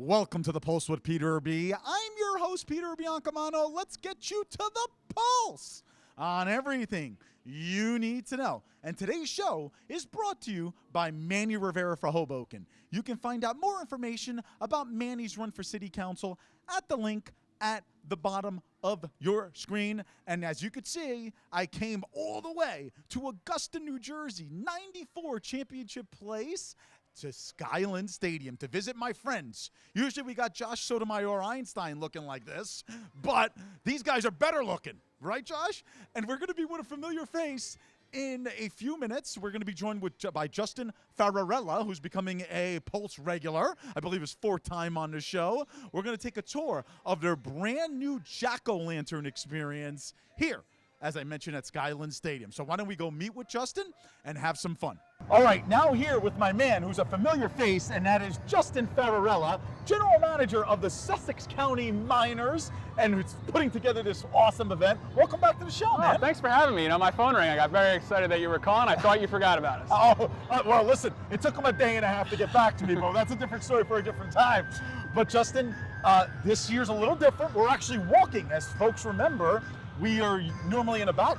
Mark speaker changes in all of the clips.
Speaker 1: Welcome to the Pulse with Peter B. I'm your host, Peter Biancamano. Let's get you to the pulse on everything you need to know. And today's show is brought to you by Manny Rivera for Hoboken. You can find out more information about Manny's run for city council at the link at the bottom of your screen. And as you could see, I came all the way to Augusta, New Jersey, 94 Championship Place, to Skylands Stadium to visit my friends. Usually we got Josh Sotomayor Einstein looking like this, but these guys are better looking, right, Josh? And we're going to be with a familiar face in a few minutes. We're going to be joined by Justin Ferrarella, who's becoming a Pulse regular. I believe his fourth time on the show. We're going to take a tour of their brand new jack-o'-lantern experience here, as I mentioned, at Skylands Stadium. So why don't we go meet with Justin and have some fun. All right, now here with my man who's a familiar face, and that is Justin Ferrarella, General Manager of the Sussex County Miners, and who's putting together this awesome event. Welcome back to the show, man.
Speaker 2: Thanks for having me. You know, my phone rang. I got very excited that you were calling. I thought you forgot about us.
Speaker 1: Well, listen, it took them a day and a half to get back to me, but that's a different story for a different time. But Justin, this year's a little different. We're actually walking, as folks remember. We are normally in the back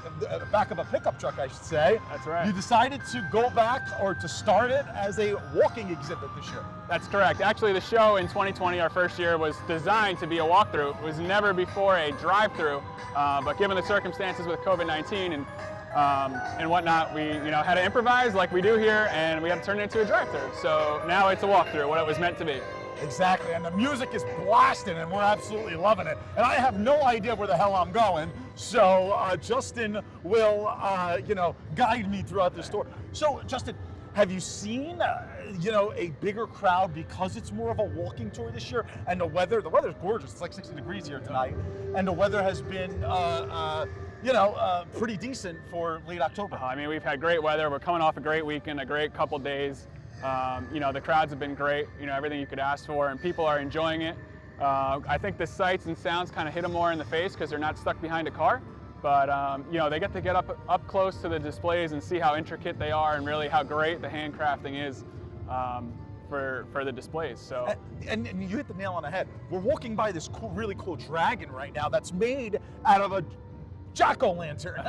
Speaker 1: of a pickup truck, I should say.
Speaker 2: That's right.
Speaker 1: You decided to go back, or to start it as a walking exhibit this year.
Speaker 2: That's correct. Actually, the show in 2020, our first year, was designed to be a walkthrough. It was never before a drive-through, but given the circumstances with COVID-19 and whatnot, we had to improvise like we do here, and we had to turn it into a drive-through. So now it's a walkthrough, what it was meant to be.
Speaker 1: Exactly, and the music is blasting, and we're absolutely loving it. And I have no idea where the hell I'm going, so Justin will, guide me throughout this tour. So, Justin, have you seen, a bigger crowd because it's more of a walking tour this year? And the weather's gorgeous. It's like 60 degrees here tonight, and the weather has been, pretty decent for late October.
Speaker 2: I mean, we've had great weather. We're coming off a great weekend, a great couple days. The crowds have been great, everything you could ask for, and people are enjoying it. I think the sights and sounds kind of hit them more in the face because they're not stuck behind a car. But, they get to get up close to the displays and see how intricate they are and really how great the handcrafting is for the displays. So,
Speaker 1: and you hit the nail on the head. We're walking by this really cool dragon right now that's made out of a jack-o'-lantern.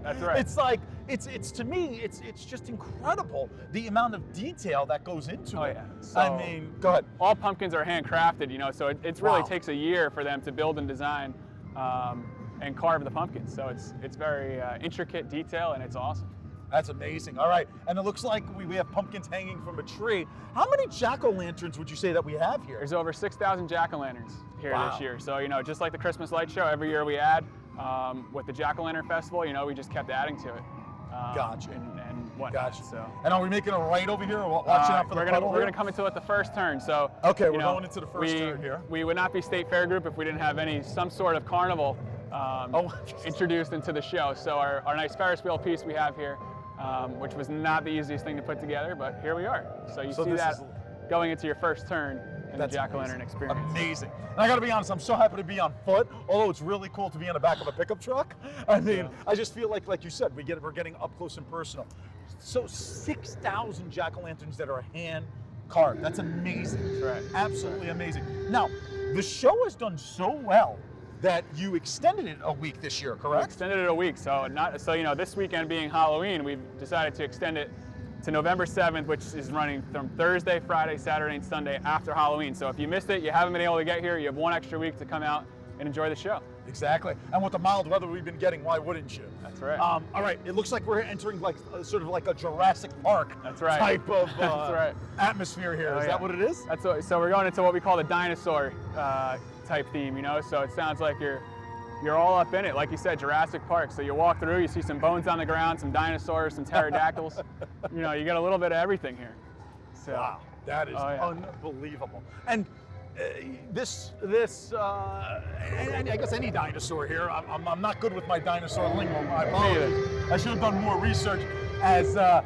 Speaker 2: That's right.
Speaker 1: It's like, it's to me, it's just incredible the amount of detail that goes into it.
Speaker 2: Yeah. So,
Speaker 1: go ahead.
Speaker 2: All pumpkins are handcrafted, so it really takes a year for them to build and design and carve the pumpkins. So it's very intricate detail, and it's awesome.
Speaker 1: That's amazing. All right, and it looks like we have pumpkins hanging from a tree. How many jack-o'-lanterns would you say that we have here?
Speaker 2: There's over 6,000 jack-o'-lanterns here this year. So, just like the Christmas light show, every year we add. With the Jack-o'-lantern festival, we just kept adding to it.
Speaker 1: Gotcha.
Speaker 2: And whatnot.
Speaker 1: Gotcha.
Speaker 2: So.
Speaker 1: And are we making a right over here? Watching out for the puddle?
Speaker 2: We're gonna come into it the first turn. So.
Speaker 1: Okay, we're going into the first turn here.
Speaker 2: We would not be State Fair Group if we didn't have some sort of carnival introduced into the show. So our nice Ferris wheel piece we have here, which was not the easiest thing to put together, but here we are. So you see that going into your first turn. And the jack-o'-lantern experience.
Speaker 1: Amazing. And I gotta be honest, I'm so happy to be on foot, although it's really cool to be in the back of a pickup truck. I just feel like you said, we're getting up close and personal. So 6,000 jack-o'-lanterns that are hand carved. That's amazing.
Speaker 2: That's right.
Speaker 1: Absolutely amazing. Now, the show has done so well that you extended it a week this year, correct?
Speaker 2: We extended it a week. So this weekend being Halloween, we've decided to extend it to November 7th, which is running from Thursday, Friday, Saturday, and Sunday after Halloween. So if you missed it, you haven't been able to get here, you have one extra week to come out and enjoy the show.
Speaker 1: Exactly. And with the mild weather we've been getting, why wouldn't you?
Speaker 2: That's right.
Speaker 1: All right, it looks like we're entering sort of like a Jurassic Park type of atmosphere here. Is that what it is?
Speaker 2: So we're going into what we call the dinosaur type theme, so it sounds like you're all up in it, like you said, Jurassic Park. So you walk through, you see some bones on the ground, some dinosaurs, some pterodactyls. You get a little bit of everything here. So,
Speaker 1: wow, that is unbelievable. And and I guess any dinosaur here. I'm not good with my dinosaur lingo. My apologies. I should have done more research as the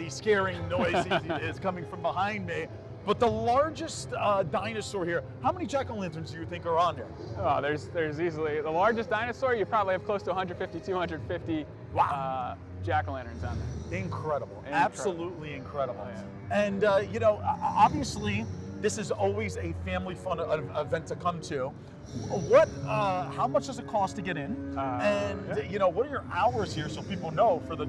Speaker 1: scaring noise is coming from behind me. But the largest dinosaur here, how many jack-o'-lanterns do you think are on there?
Speaker 2: Oh, there's easily, the largest dinosaur, you probably have close to 150, 250 jack-o'-lanterns on there.
Speaker 1: Incredible. Absolutely incredible. Oh, yeah. And, obviously, this is always a family fun event to come to. How much does it cost to get in? What are your hours here so people know for the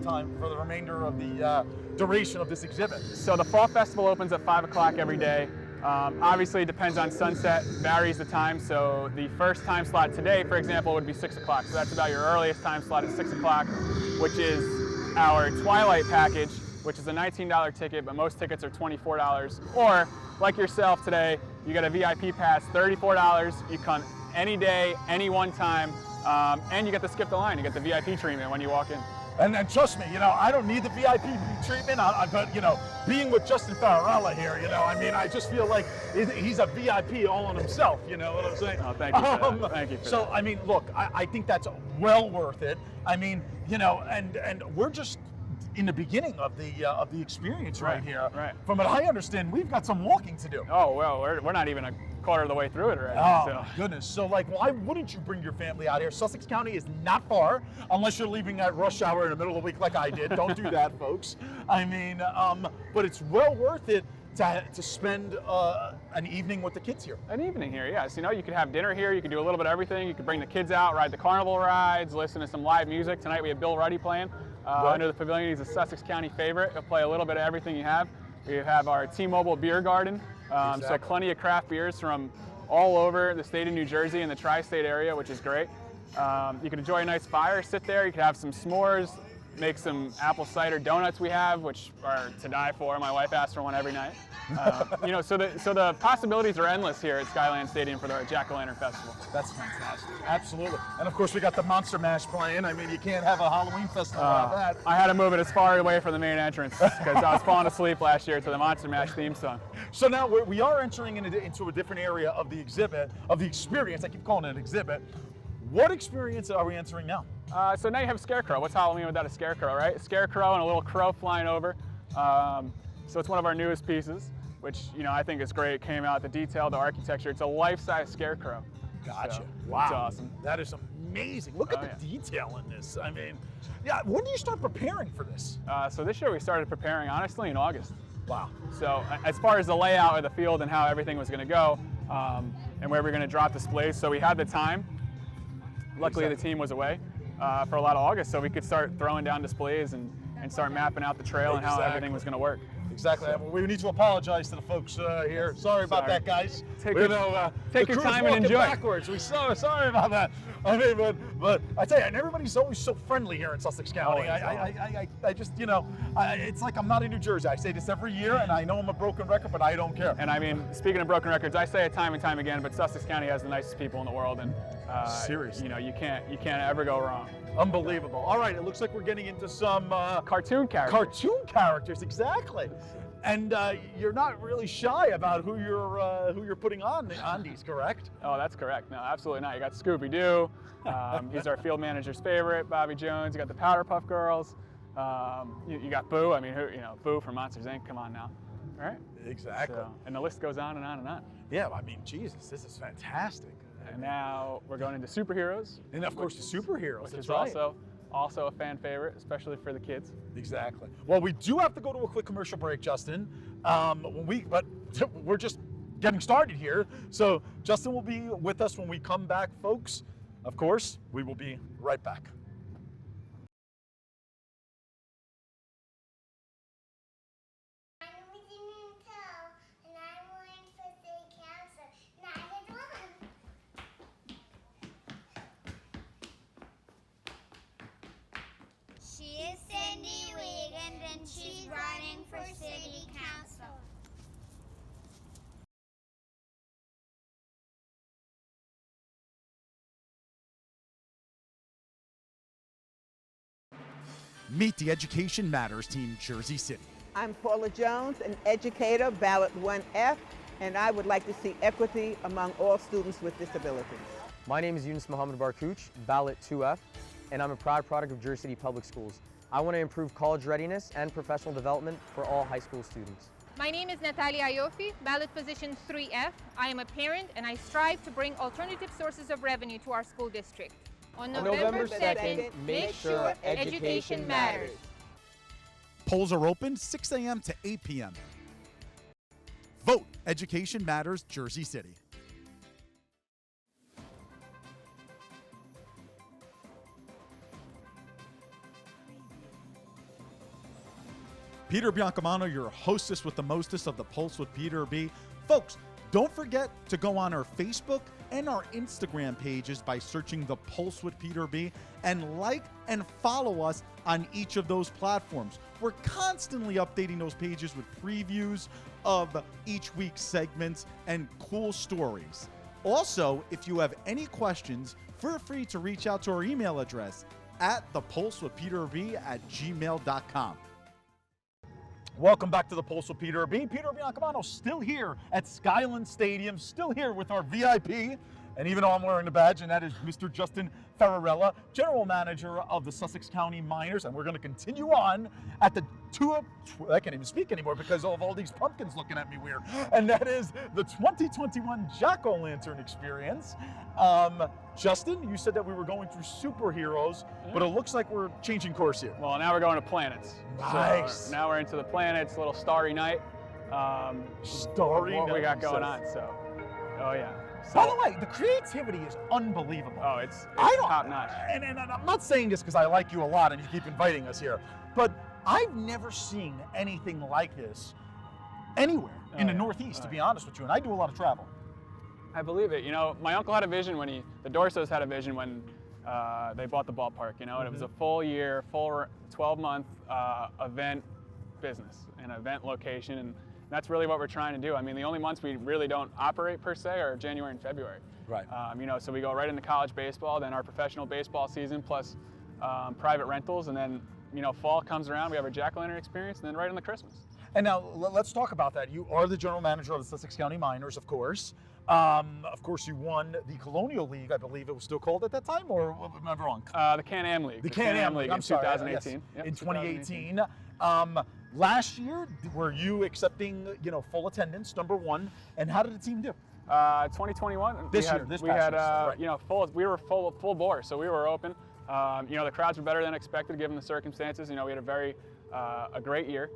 Speaker 1: remainder of the duration of this exhibit?
Speaker 2: So the Fall Festival opens at 5 o'clock every day. Obviously, it depends on sunset, varies the time. So the first time slot today, for example, would be 6 o'clock. So that's about your earliest time slot is 6 o'clock, which is our Twilight package, which is a $19 ticket, but most tickets are $24. Or, like yourself today, you get a VIP pass, $34. You come any day, any one time, and you get to skip the line. You get the VIP treatment when you walk in.
Speaker 1: And trust me, I don't need the VIP treatment, but being with Justin Ferrarella here, I just feel like he's a VIP all on himself, you know what I'm saying?
Speaker 2: Oh, thank you for that. Thank you for that.
Speaker 1: Look, I think that's well worth it. And we're just in the beginning of the experience right here.
Speaker 2: Right.
Speaker 1: From what I understand, we've got some walking to do.
Speaker 2: Oh, well, we're not even a quarter of the way through it already.
Speaker 1: Oh, my goodness. So, why wouldn't you bring your family out here? Sussex County is not far, unless you're leaving at rush hour in the middle of the week like I did. Don't do that, folks. But it's well worth it to spend an evening with the kids here.
Speaker 2: An evening here, yes. You could have dinner here. You could do a little bit of everything. You could bring the kids out, ride the carnival rides, listen to some live music. Tonight we have Bill Ruddy playing under the pavilion. He's a Sussex County favorite. He'll play a little bit of everything you have. We have our T-Mobile beer garden. So plenty of craft beers from all over the state of New Jersey and the tri-state area, which is great. You can enjoy a nice fire, sit there. You can have some s'mores, make some apple cider donuts we have, which are to die for. My wife asks for one every night. So the possibilities are endless here at Skylands Stadium for the Jack-O-Lantern Festival.
Speaker 1: That's fantastic. Absolutely. And of course we got the Monster Mash playing. You can't have a Halloween festival without that.
Speaker 2: I had to move it as far away from the main entrance because I was falling asleep last year to the Monster Mash theme song.
Speaker 1: So now we are entering into a different area of the exhibit, of the experience. I keep calling it an exhibit. What experience are we entering now?
Speaker 2: So now you have Scarecrow. What's Halloween without a Scarecrow, right? A Scarecrow and a little crow flying over. So it's one of our newest pieces, which I think is great. It came out, the detail, the architecture. It's a life-size Scarecrow.
Speaker 1: Gotcha.
Speaker 2: So,
Speaker 1: wow.
Speaker 2: It's awesome.
Speaker 1: That is amazing. Look at the detail in this. When do you start preparing for this?
Speaker 2: So this year we started preparing, honestly, in August.
Speaker 1: Wow.
Speaker 2: So as far as the layout of the field and how everything was going to go, and where we're going to drop displays, so we had the time. Luckily, the team was away for a lot of August, so we could start throwing down displays and start mapping out the trail and how everything was going to work.
Speaker 1: Exactly. We need to apologize to the folks here. Sorry about that, guys.
Speaker 2: Take your time and enjoy.
Speaker 1: Backwards. Sorry about that. But I tell you, and everybody's always so friendly here in Sussex County. I just, it's like I'm not in New Jersey. I say this every year, and I know I'm a broken record, but I don't care.
Speaker 2: And speaking of broken records, I say it time and time again, but Sussex County has the nicest people in the world, and
Speaker 1: seriously,
Speaker 2: you can't ever go wrong.
Speaker 1: Unbelievable. All right, it looks like we're getting into some
Speaker 2: cartoon characters.
Speaker 1: Cartoon characters, exactly. And you're not really shy about who you're putting on these, correct?
Speaker 2: Oh, that's correct. No, absolutely not. You got Scooby-Doo. He's our field manager's favorite. Bobby Jones. You got the Powderpuff Girls. You got Boo. Boo from Monsters Inc. Come on now. All right.
Speaker 1: Exactly.
Speaker 2: And the list goes on and on and on.
Speaker 1: Yeah, Jesus, this is fantastic.
Speaker 2: And now we're going into superheroes.
Speaker 1: And of course, the superheroes.
Speaker 2: Which is also a fan favorite, especially for the kids.
Speaker 1: Exactly. Well, we do have to go to a quick commercial break, Justin. But we're just getting started here. So Justin will be with us when we come back, folks. Of course, we will be right back.
Speaker 3: She's running for city council.
Speaker 1: Meet the Education Matters team, Jersey City.
Speaker 4: I'm Paula Jones, an educator, ballot 1F, and I would like to see equity among all students with disabilities.
Speaker 5: My name is Yunus Mohammed Barkouch, ballot 2F, and I'm a proud product of Jersey City Public Schools. I want to improve college readiness and professional development for all high school students.
Speaker 6: My name is Natalia Ayofi, ballot position 3F. I am a parent and I strive to bring alternative sources of revenue to our school district. On November 2nd, make sure education matters.
Speaker 1: Polls are open 6 a.m. to 8 p.m. Vote Education Matters, Jersey City. Peter Biancamano, your hostess with the mostest of the Pulse with Peter B. Folks, don't forget to go on our Facebook and our Instagram pages by searching The Pulse with Peter B. and like and follow us on each of those platforms. We're constantly updating those pages with previews of each week's segments and cool stories. Also, if you have any questions, feel free to reach out to our email address at thepulsewithpeterb@gmail.com. Welcome back to the Pulse with Peter B. Peter Biancamano still here at Skylands Stadium, still here with our VIP, and even though I'm wearing the badge, and that is Mr. Justin Ferrarella, General Manager of the Sussex County Miners, and we're going to continue on at the I can't even speak anymore because of all these pumpkins looking at me weird, and that is the 2021 Jack-O-Lantern experience. Justin, you said that we were going through superheroes, but it looks like we're changing course here.
Speaker 2: Well, now we're going to planets.
Speaker 1: Nice.
Speaker 2: So now we're into the planets, a little starry night.
Speaker 1: Starry
Speaker 2: What we got
Speaker 1: night,
Speaker 2: going
Speaker 1: he
Speaker 2: on,
Speaker 1: says.
Speaker 2: so. Oh, yeah. So,
Speaker 1: By the way, the creativity is unbelievable.
Speaker 2: oh, it's
Speaker 1: I don't-
Speaker 2: top notch.
Speaker 1: And I'm not saying this because I like you a lot and you keep inviting us here, but I've never seen anything like this anywhere in the
Speaker 2: yeah.
Speaker 1: Northeast, to be honest with you, and I do a lot of travel.
Speaker 2: I believe it. You know, my uncle had a vision when the Dorsos had a vision when they bought the ballpark, you know, and it was a full 12-month event business, an event location, and that's really what we're trying to do. I mean, the only months we really don't operate per se are January and February.
Speaker 1: Right.
Speaker 2: You know, so we go right into college baseball, then our professional baseball season, plus private rentals, and then, you know, fall comes around, we have our Jack-O-Lantern experience, and then right into Christmas.
Speaker 1: And now let's talk about that. You are the general manager of the Sussex County Miners, of course. Of course, you won the Colonial League, I believe it was still called at that time, or am I wrong?
Speaker 2: The Can-Am League.
Speaker 1: The Can-Am League,
Speaker 2: in
Speaker 1: I'm sorry,
Speaker 2: 2018.
Speaker 1: yes,
Speaker 2: Yep,
Speaker 1: in 2018.
Speaker 2: 2018.
Speaker 1: Last year, were you accepting, you know, full attendance, number one, and how did the team do?
Speaker 2: 2021.
Speaker 1: This
Speaker 2: we
Speaker 1: year, this
Speaker 2: we
Speaker 1: past
Speaker 2: had,
Speaker 1: year, right.
Speaker 2: you know, we were full bore, so we were open. You know, the crowds were better than expected given the circumstances. You know, we had a great year.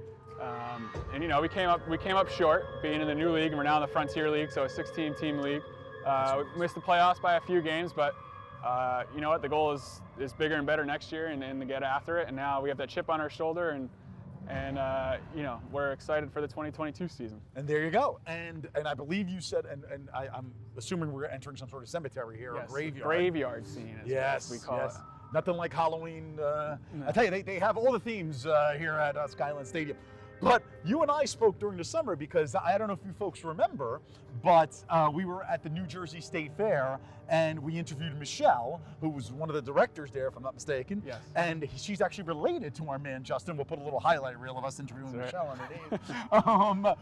Speaker 2: And you know, we came up short being in the new league, and we're now in the Frontier League, so a 16-team league. We missed the playoffs by a few games, but you know what? The goal is bigger and better next year, and to get after it. And now we have that chip on our shoulder, and you know, we're excited for the 2022 season.
Speaker 1: And there you go. And I believe you said, and I'm assuming we're entering some sort of cemetery here,
Speaker 2: Yes,
Speaker 1: or graveyard.
Speaker 2: graveyard scene, is
Speaker 1: Yes,
Speaker 2: what we call
Speaker 1: yes.
Speaker 2: it.
Speaker 1: Nothing like Halloween. I tell you, they have all the themes here at Skylands Stadium. But you and I spoke during the summer because I don't know if you folks remember, but we were at the New Jersey State Fair and we interviewed Michelle, who was one of the directors there, if I'm not mistaken.
Speaker 2: Yes.
Speaker 1: And she's actually related to our man Justin. We'll put a little highlight reel of us interviewing
Speaker 2: That's
Speaker 1: Michelle underneath.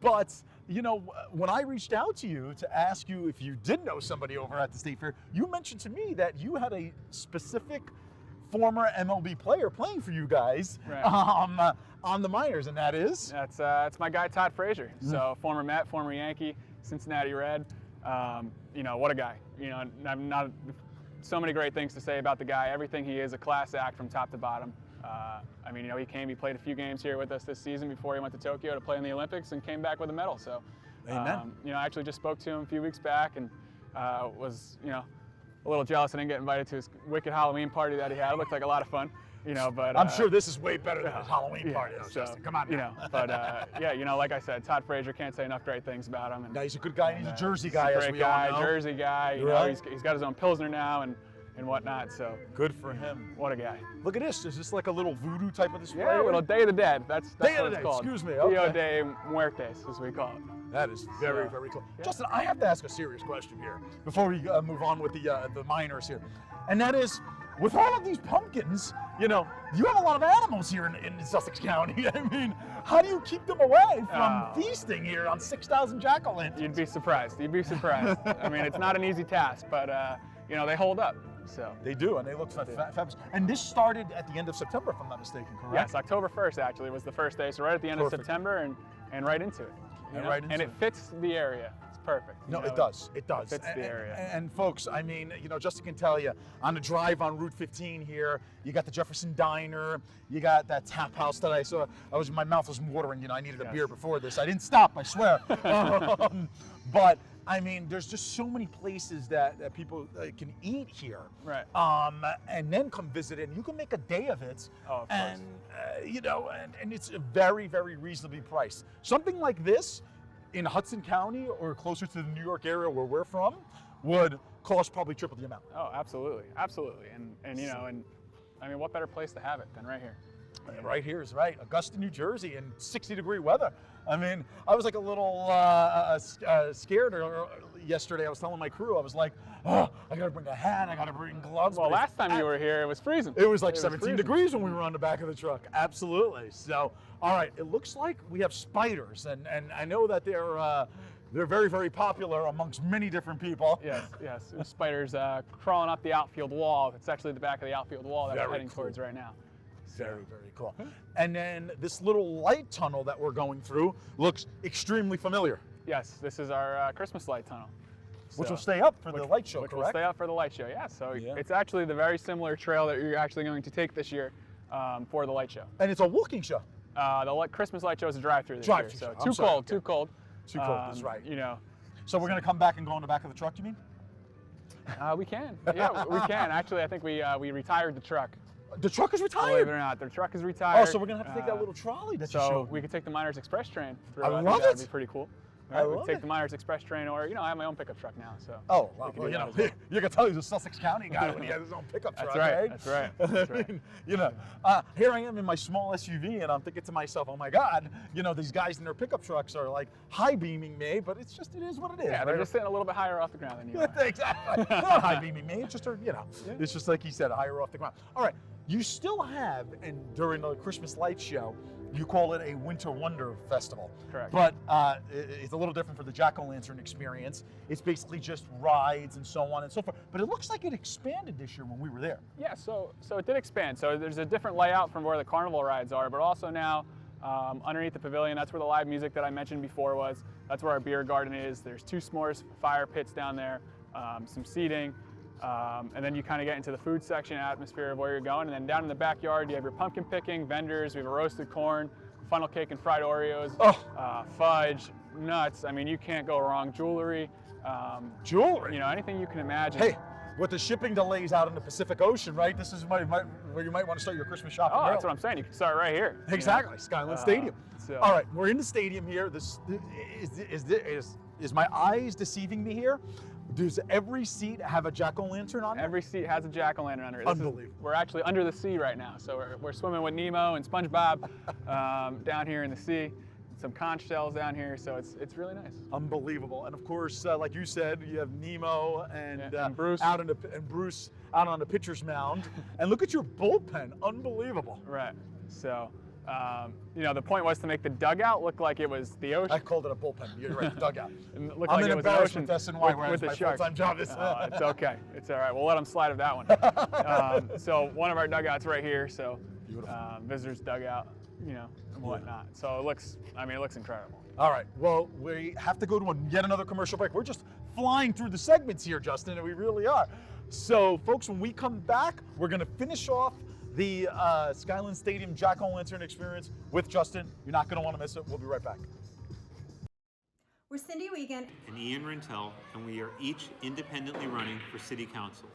Speaker 1: But you know, when I reached out to you to ask you if you did know somebody over at the State Fair, you mentioned to me that you had a specific former MLB player playing for you guys,
Speaker 2: Right.
Speaker 1: On the Miners, and that is?
Speaker 2: That's my guy Todd Frazier. So former Met, former Yankee, Cincinnati Red. You know, what a guy. You know, I've not so many great things to say about the guy. Everything he is, a class act from top to bottom. I mean, you know, he played a few games here with us this season before he went to Tokyo to play in the Olympics and came back with a medal. So,
Speaker 1: Amen.
Speaker 2: you know, I actually just spoke to him a few weeks back and was, you know, a little jealous I didn't get invited to his wicked Halloween party that he had. It looked like a lot of fun. You know, but
Speaker 1: I'm sure this is way better than his Halloween party, though,
Speaker 2: so,
Speaker 1: Justin. Come on,
Speaker 2: you
Speaker 1: now.
Speaker 2: know, but yeah, you know, like I said, Todd Frazier, can't say enough great things about him. And,
Speaker 1: Now, he's a good guy. He's a Jersey guy,
Speaker 2: he's a
Speaker 1: as
Speaker 2: great
Speaker 1: we
Speaker 2: guy,
Speaker 1: all know.
Speaker 2: Jersey guy. You know,
Speaker 1: Right.
Speaker 2: he's got his own Pilsner now and whatnot. So
Speaker 1: Good for him.
Speaker 2: what a guy.
Speaker 1: Look at this. Is this like a little voodoo type of display?
Speaker 2: Yeah, a little Day of the Dead. That's
Speaker 1: Day of
Speaker 2: what
Speaker 1: the
Speaker 2: it's
Speaker 1: Dead,
Speaker 2: called.
Speaker 1: excuse me,
Speaker 2: Dia
Speaker 1: okay.
Speaker 2: de Muertes, as we call it.
Speaker 1: That is very,
Speaker 2: So,
Speaker 1: very cool.
Speaker 2: yeah.
Speaker 1: Justin, I have to ask a serious question here before we move on with the Miners here. And that is, with all of these pumpkins, you know, you have a lot of animals here in Sussex County. I mean, how do you keep them away from feasting here on 6,000 jack-o'-lanterns?
Speaker 2: You'd be surprised. You'd be surprised. I mean, it's not an easy task, but you know, they hold up. So.
Speaker 1: They do, and they look fabulous. And this started at the end of September, if I'm not mistaken, correct?
Speaker 2: Yes, October 1st actually was the first day, so right at the end
Speaker 1: Perfect.
Speaker 2: of September and right into it.
Speaker 1: And
Speaker 2: know?
Speaker 1: right into
Speaker 2: and it
Speaker 1: it.
Speaker 2: fits the area. It's perfect.
Speaker 1: No,
Speaker 2: you know,
Speaker 1: it does. It does.
Speaker 2: fits the area.
Speaker 1: And folks, I mean, Justin can tell you, on the drive on Route 15 here, you got the Jefferson Diner, you got that tap house that I saw. My mouth was watering. I needed a beer before this. I didn't stop, I swear. But I mean, there's just so many places that people can eat here.
Speaker 2: Right.
Speaker 1: And then come visit it, and you can make a day of it.
Speaker 2: Oh, of
Speaker 1: and
Speaker 2: course.
Speaker 1: And it's very, very reasonably priced. Something like this in Hudson County or closer to the New York area where we're from would cost probably triple the amount.
Speaker 2: Oh, absolutely, absolutely. And I mean, what better place to have it than right here?
Speaker 1: Right here is right. Augusta, New Jersey, in 60-degree weather. I mean, I was like a little scared yesterday. I was telling my crew, I was like, oh, I gotta bring a hat, I gotta bring gloves.
Speaker 2: Well, last time you were here, it was freezing.
Speaker 1: It was like 17 degrees when we were on the back of the truck. Absolutely. So, all right, it looks like we have spiders, and I know that they're very, very popular amongst many different people.
Speaker 2: Yes. There's spiders crawling up the outfield wall. It's actually the back of the outfield wall that we're heading towards right now.
Speaker 1: Very, very cool. And then this little light tunnel that we're going through looks extremely familiar.
Speaker 2: Yes, this is our Christmas light tunnel.
Speaker 1: Which will stay up for the light show,
Speaker 2: Which
Speaker 1: correct?
Speaker 2: will stay up for the light show, yeah. So it's actually the very similar trail that you're actually going to take this year for the light show.
Speaker 1: And it's a walking show.
Speaker 2: The Christmas light show is a drive-through this year. So
Speaker 1: Too cold.
Speaker 2: Too cold,
Speaker 1: that's right. So we're
Speaker 2: So
Speaker 1: going to come back and go in the back of the truck, you mean?
Speaker 2: We can. Yeah, we can. Actually, I think we retired the truck.
Speaker 1: The truck is retired?
Speaker 2: Believe it or not, the truck is retired.
Speaker 1: Oh, so we're going to have to take that little trolley that you
Speaker 2: So
Speaker 1: showed me.
Speaker 2: we could take the Miners Express train through.
Speaker 1: I love
Speaker 2: think that'd
Speaker 1: it.
Speaker 2: be pretty cool.
Speaker 1: I
Speaker 2: Right? We
Speaker 1: love
Speaker 2: could take
Speaker 1: it.
Speaker 2: the Miners Express train, or I have my own pickup truck now. So.
Speaker 1: Oh,
Speaker 2: we
Speaker 1: well,
Speaker 2: can do
Speaker 1: you
Speaker 2: that
Speaker 1: know,
Speaker 2: as well.
Speaker 1: you can tell he's a Sussex County guy when he has his own pickup truck, right?
Speaker 2: That's right.
Speaker 1: I mean, here I am in my small SUV, and I'm thinking to myself, oh my God, these guys in their pickup trucks are like high beaming me, but it is what it is.
Speaker 2: Yeah, they're
Speaker 1: right?
Speaker 2: just sitting a little bit higher off the ground than you are.
Speaker 1: Exactly. Not high beaming me. It's just, it's just like he said, higher off the ground. All right. You still have, and during the Christmas light show, you call it a Winter Wonder Festival.
Speaker 2: Correct.
Speaker 1: But it's a little different for the Jack-o'-lantern experience. It's basically just rides and so on and so forth. But it looks like it expanded this year when we were there.
Speaker 2: Yeah, so it did expand. So there's a different layout from where the carnival rides are, but also now underneath the pavilion, that's where the live music that I mentioned before was. That's where our beer garden is. There's 2 s'mores fire pits down there, some seating. And then you kind of get into the food section atmosphere of where you're going. And then down in the backyard, you have your pumpkin picking, vendors. We have a roasted corn, funnel cake and fried Oreos, fudge, nuts. I mean, you can't go wrong. Jewelry.
Speaker 1: Jewelry?
Speaker 2: Anything you can imagine.
Speaker 1: Hey, with the shipping delays out in the Pacific Ocean, right? This is where you might want to start your Christmas shopping.
Speaker 2: Oh, that's what I'm saying. You can start right here.
Speaker 1: Exactly, Skylands Stadium.
Speaker 2: So.
Speaker 1: All right, we're in the stadium here. Is my eyes deceiving me here? Does every seat have a jack-o'-lantern on it?
Speaker 2: Every seat has a jack-o'-lantern under it.
Speaker 1: Unbelievable.
Speaker 2: We're actually under the sea right now, so we're swimming with Nemo and SpongeBob down here in the sea. Some conch shells down here, so it's really nice.
Speaker 1: Unbelievable. And of course, like you said, you have Nemo and
Speaker 2: Bruce
Speaker 1: Bruce out on the pitcher's mound. And look at your bullpen. Unbelievable.
Speaker 2: Right. So. The point was to make the dugout look like it was the ocean.
Speaker 1: I called it a bullpen. You're right, dugout.
Speaker 2: I'm
Speaker 1: an embarrassment to SNY where
Speaker 2: with
Speaker 1: my
Speaker 2: the sharks.
Speaker 1: full-time job is.
Speaker 2: It's okay. It's all right. We'll let them slide of that one. So one of our dugouts right here. So visitors dugout, and whatnot. So it looks incredible.
Speaker 1: All right. Well, we have to go to yet another commercial break. We're just flying through the segments here, Justin, and we really are. So, folks, when we come back, we're going to finish off the Skylands Stadium Jack-o'-lantern experience with Justin. You're not going to want to miss it. We'll be right back.
Speaker 7: We're Cindy Wiegand
Speaker 8: and Ian Rentel, and we are each independently running for City Council.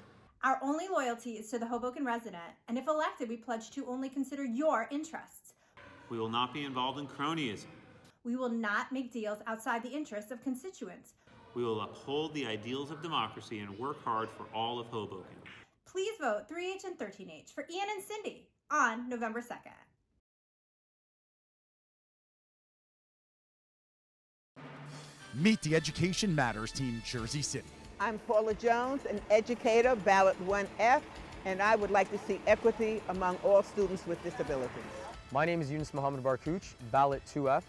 Speaker 7: Our only loyalty is to the Hoboken resident, and if elected, we pledge to only consider your interests.
Speaker 8: We will not be involved in cronyism.
Speaker 7: We will not make deals outside the interests of constituents.
Speaker 8: We will uphold the ideals of democracy and work hard for all of Hoboken.
Speaker 7: Please vote 3H and 13H for Ian and Cindy on November 2nd.
Speaker 1: Meet the Education Matters Team, Jersey City.
Speaker 4: I'm Paula Jones, an educator, ballot 1F, and I would like to see equity among all students with disabilities.
Speaker 5: My name is Yunus Mohammed Barkouch, ballot 2F,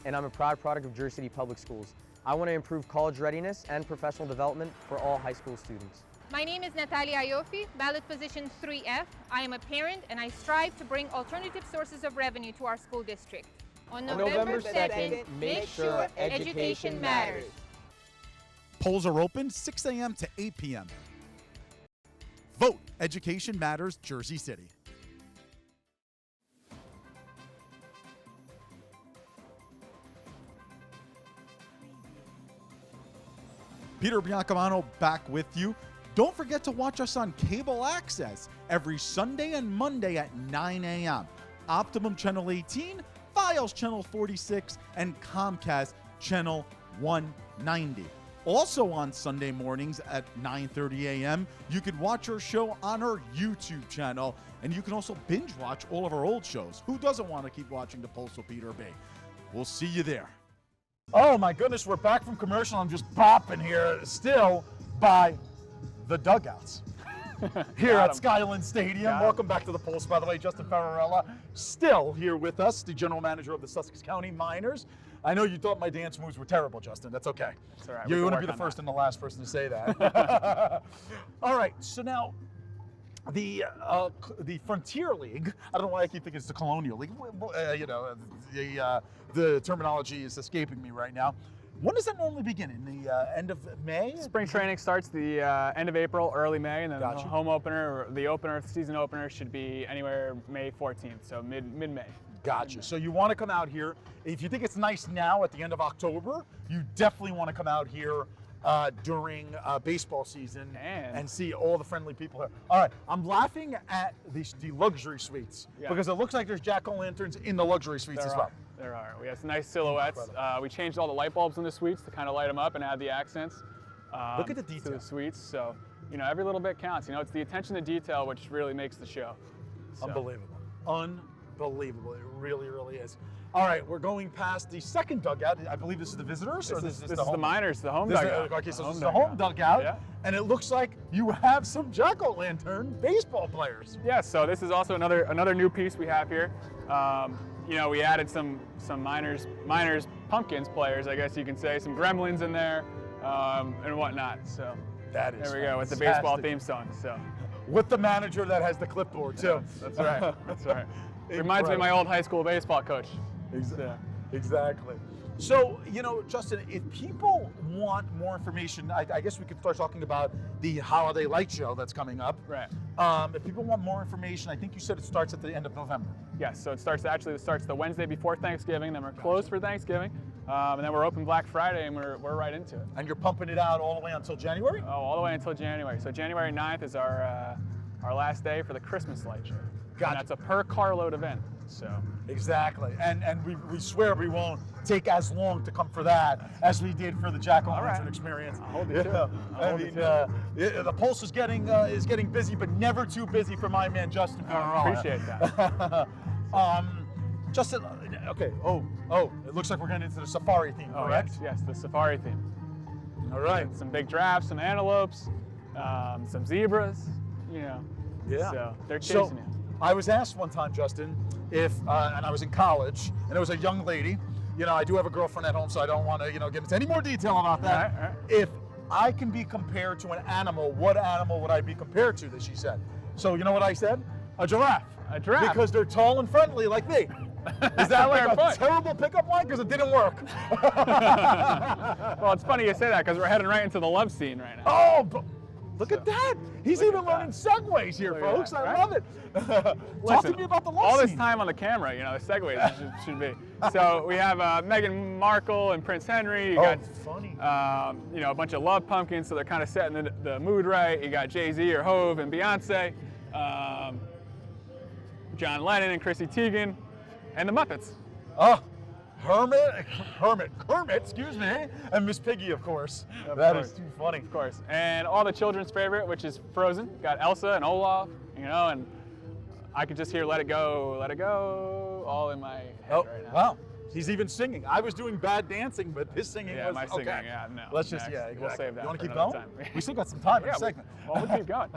Speaker 5: and I'm a proud product of Jersey City Public Schools. I want to improve college readiness and professional development for all high school students.
Speaker 6: My name is Natalia Ayofi, ballot position 3F. I am a parent and I strive to bring alternative sources of revenue to our school district. On November 2nd, make sure education matters.
Speaker 1: Polls are open 6 a.m. to 8 p.m. Vote. Education matters, Jersey City. Peter Biancamano back with you. Don't forget to watch us on cable access every Sunday and Monday at 9 a.m. Optimum Channel 18, Files Channel 46, and Comcast Channel 190. Also on Sunday mornings at 9:30 a.m., you can watch our show on our YouTube channel, and you can also binge watch all of our old shows. Who doesn't want to keep watching The Pulse with Peter B? We'll see you there. Oh my goodness, we're back from commercial. I'm just bopping here still by the dugouts here at Skylands Stadium. Welcome back to The Pulse, by the way. Justin Ferrarella still here with us, the general manager of the Sussex County Miners. I know you thought my dance moves were terrible, Justin. That's okay.
Speaker 2: That's all right.
Speaker 1: You wouldn't be the first and the last person to say that. All right, so now the Frontier League, I don't know why I keep thinking it's the Colonial League. The terminology is escaping me right now. When does that normally begin? In the end of May?
Speaker 2: Spring training starts the end of April, early May, and then the home opener, or the opener, the season opener should be anywhere May 14th, so mid-May.
Speaker 1: Gotcha. So you want to come out here. If you think it's nice now at the end of October, you definitely want to come out here during baseball season and see all the friendly people here. All right, I'm laughing at the luxury suites because it looks like there's jack-o'-lanterns in the luxury suites as well.
Speaker 2: There are. We have some nice silhouettes. We changed all the light bulbs in the suites to kind of light them up and add the accents.
Speaker 1: Look at the detail.
Speaker 2: To the suites. So, every little bit counts. It's the attention to detail which really makes the show. So.
Speaker 1: Unbelievable. Unbelievable. It really, really is. All right, we're going past the second dugout. I believe this is the visitors?
Speaker 2: This is the Miners, the home dugout.
Speaker 1: Okay, so this is the home dugout. Yeah. And it looks like you have some jack-o'-lantern baseball players.
Speaker 2: Yeah, so this is also another new piece we have here. We added some Miners pumpkins players, I guess you can say, some gremlins in there and whatnot. So
Speaker 1: that is
Speaker 2: there we go with the baseball theme song. So
Speaker 1: with the manager that has the clipboard too.
Speaker 2: That's right. That's right. Reminds me of my old high school baseball coach.
Speaker 1: Exactly. So, Justin, if people want more information, I guess we could start talking about the holiday light show that's coming up.
Speaker 2: Right.
Speaker 1: If people want more information, I think you said it starts at the end of November.
Speaker 2: Yes, so it starts the Wednesday before Thanksgiving, then we're closed for Thanksgiving, and then we're open Black Friday, and we're right into it.
Speaker 1: And you're pumping it out all the way until January?
Speaker 2: Oh, all the way until January. So January 9th is our last day for the Christmas light show.
Speaker 1: Gotcha.
Speaker 2: And that's a per carload event. So
Speaker 1: exactly, and we swear we won't take as long to come for that as we did for the jack-o'-lantern experience.
Speaker 2: I'll hold you to it.
Speaker 1: The Pulse is getting busy, but never too busy for my man Justin Ferrarella.
Speaker 2: Appreciate that.
Speaker 1: Justin, okay. Oh, it looks like we're getting into the safari theme, correct?
Speaker 2: Yes, the safari theme.
Speaker 1: All right.
Speaker 2: Some big giraffes, some antelopes, some zebras.
Speaker 1: Yeah.
Speaker 2: So they're chasing you.
Speaker 1: I was asked one time, Justin, if, and I was in college, and it was a young lady. I do have a girlfriend at home, so I don't want to, get into any more detail about that.
Speaker 2: All right.
Speaker 1: If I can be compared to an animal, what animal would I be compared to, that she said? So you know what I said? A giraffe.
Speaker 2: A giraffe.
Speaker 1: Because they're tall and friendly like me. Is that like a terrible pickup line? Because it didn't work.
Speaker 2: Well, it's funny you say that because we're heading right into the love scene right now.
Speaker 1: Oh, but look at that. He's even learning segues here, folks. I love it. Talk to me about the love scene.
Speaker 2: All this time on the camera, the segues should be. So we have Meghan Markle and Prince Henry. You got,
Speaker 1: funny.
Speaker 2: A bunch of love pumpkins, so they're kind of setting the mood right. You got Jay-Z or Hove and Beyonce, John Lennon and Chrissy Teigen, and the Muppets.
Speaker 1: Oh, Kermit, excuse me, and Miss Piggy, of course. That is too funny.
Speaker 2: Of course. And all the children's favorite, which is Frozen. Got Elsa and Olaf, and I could just hear Let It Go, all in my head right now.
Speaker 1: Wow. He's even singing. I was doing bad dancing, but his singing was
Speaker 2: my singing,
Speaker 1: okay.
Speaker 2: No.
Speaker 1: Let's just,
Speaker 2: exactly. We'll save that.
Speaker 1: You want to keep
Speaker 2: another
Speaker 1: going?
Speaker 2: Time.
Speaker 1: We still got some time in the segment.
Speaker 2: We'll keep going.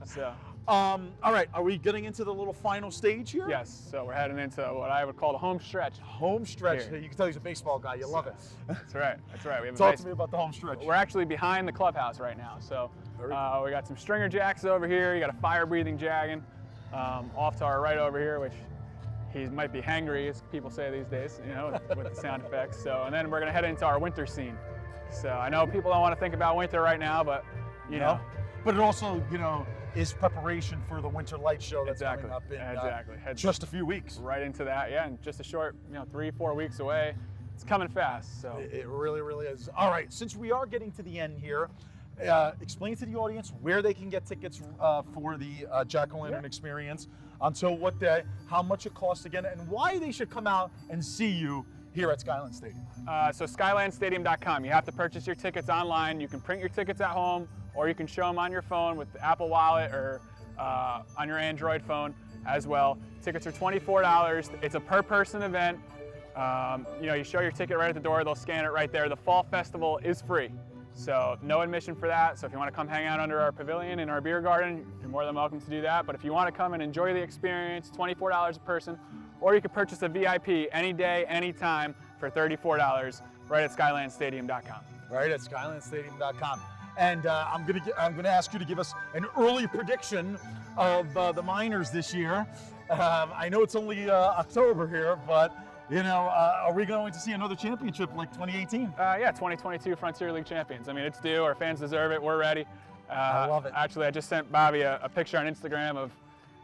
Speaker 2: So.
Speaker 1: All right, are we getting into the little final stage here?
Speaker 2: Yes, so we're heading into what I would call the home stretch.
Speaker 1: Home stretch. Here. You can tell he's a baseball guy. You love it.
Speaker 2: That's right. We have
Speaker 1: Talk to me about the home stretch.
Speaker 2: We're actually behind the clubhouse right now. So we got some stringer jacks over here. You got a fire-breathing jaggin off to our right over here, which he might be hangry, as people say these days, with the sound effects. So, and then we're going to head into our winter scene. So I know people don't want to think about winter right now, but you know.
Speaker 1: But it also, is preparation for the Winter Light Show that's
Speaker 2: Exactly.
Speaker 1: coming up in
Speaker 2: Head
Speaker 1: just a few weeks.
Speaker 2: right into that, yeah, and just a short, 3-4 weeks away. It's coming fast, so.
Speaker 1: It really, really is. All right, since we are getting to the end here, explain to the audience where they can get tickets for the Jack-o'-lantern experience, until what day, how much it costs again, and why they should come out and see you here at Skylands Stadium.
Speaker 2: So skylandstadium.com. You have to purchase your tickets online. You can print your tickets at home, or you can show them on your phone with the Apple Wallet or on your Android phone as well. Tickets are $24. It's a per person event. You show your ticket right at the door. They'll scan it right there. The Fall Festival is free, so no admission for that. So if you want to come hang out under our pavilion in our beer garden, you're more than welcome to do that. But if you want to come and enjoy the experience, $24 a person, or you can purchase a VIP any day, anytime for $34 right at skylandstadium.com.
Speaker 1: Right at skylandstadium.com. And I'm gonna ask you to give us an early prediction of the Miners this year. I know it's only October here, but are we going to see another championship like 2018?
Speaker 2: Yeah, 2022 Frontier League champions. I mean, it's due. Our fans deserve it. We're ready.
Speaker 1: I love it.
Speaker 2: Actually, I just sent Bobby a picture on Instagram of,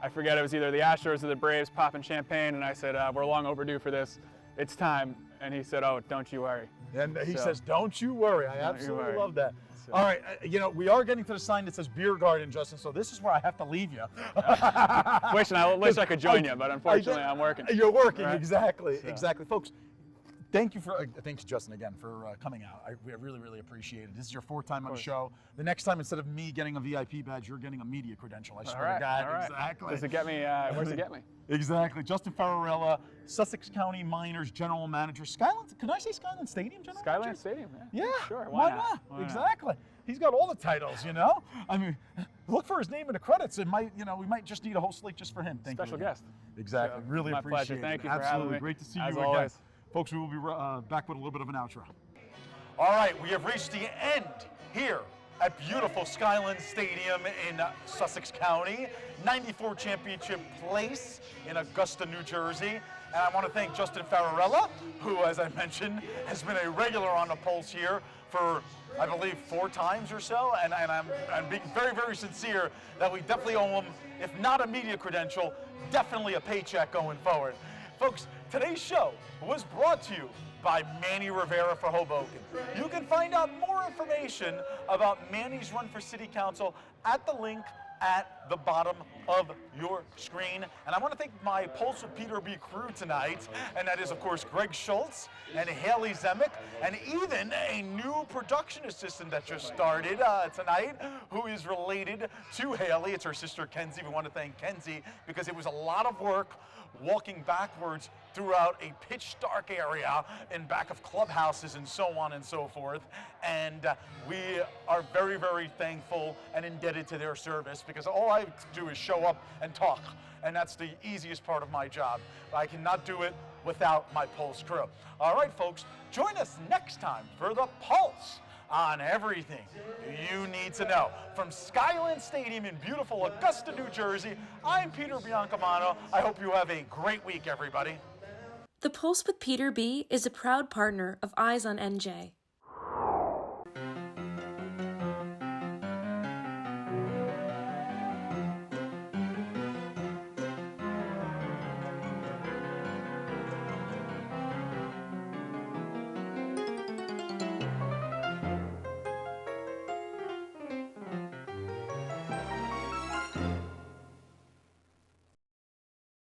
Speaker 2: I forget, it was either the Astros or the Braves popping champagne, and I said, we're long overdue for this. It's time. And he said, oh, don't you worry.
Speaker 1: And he says, don't you worry. I absolutely love that. So. All right, we are getting to the sign that says beer garden, Justin, so this is where I have to leave you.
Speaker 2: I wish I could join you, but unfortunately I'm working.
Speaker 1: You're working,
Speaker 2: right?
Speaker 1: Exactly. Folks, thank you, Justin, again, for coming out. I really, really appreciate it. This is your 4th time on the show. The next time, instead of me getting a VIP badge, you're getting a media credential. I swear to God.
Speaker 2: All right.
Speaker 1: Exactly.
Speaker 2: Does it get me, where's it get me?
Speaker 1: Exactly. Justin Ferrarella, Sussex County Miners General Manager. Skylands, can I say Skylands Stadium General Manager?
Speaker 2: Skylands Stadium,
Speaker 1: yeah.
Speaker 2: Sure,
Speaker 1: why not? Exactly. He's got all the titles, I mean, look for his name in the credits. It might, we might just need a whole slate just for him. Thank you.
Speaker 2: Special guest.
Speaker 1: Exactly.
Speaker 2: So,
Speaker 1: really
Speaker 2: my
Speaker 1: appreciate
Speaker 2: pleasure.
Speaker 1: it.
Speaker 2: Thank you
Speaker 1: Absolutely.
Speaker 2: for having me.
Speaker 1: Great to see
Speaker 2: As
Speaker 1: you
Speaker 2: always.
Speaker 1: again. Folks, we will be back with a little bit of an outro. All right, we have reached the end here at beautiful Skylands Stadium in Sussex County, 94 Championship Place in Augusta, New Jersey. And I want to thank Justin Ferrarella, who, as I mentioned, has been a regular on the Pulse here for, I believe, 4 times or so. And I'm being very, very sincere that we definitely owe him, if not a media credential, definitely a paycheck going forward. Folks, today's show was brought to you by Manny Rivera for Hoboken. You can find out more information about Manny's run for City Council at the link at the bottom of your screen. And I want to thank my Pulse with Peter B. crew tonight, and that is, of course, Greg Schultz and Haley Zemick, and even a new production assistant that just started tonight, who is related to Haley. It's her sister, Kenzie. We want to thank Kenzie because it was a lot of work walking backwards throughout a pitch dark area in back of clubhouses and so on and so forth. And we are very, very thankful and indebted to their service, because all I do is show up and talk. And that's the easiest part of my job. I cannot do it without my Pulse crew. All right, folks, join us next time for the Pulse on everything you need to know. From Skylands Stadium in beautiful Augusta, New Jersey, I'm Peter Biancamano. I hope you have a great week, everybody.
Speaker 9: The Pulse with Peter B. is a proud partner of Eyes on NJ.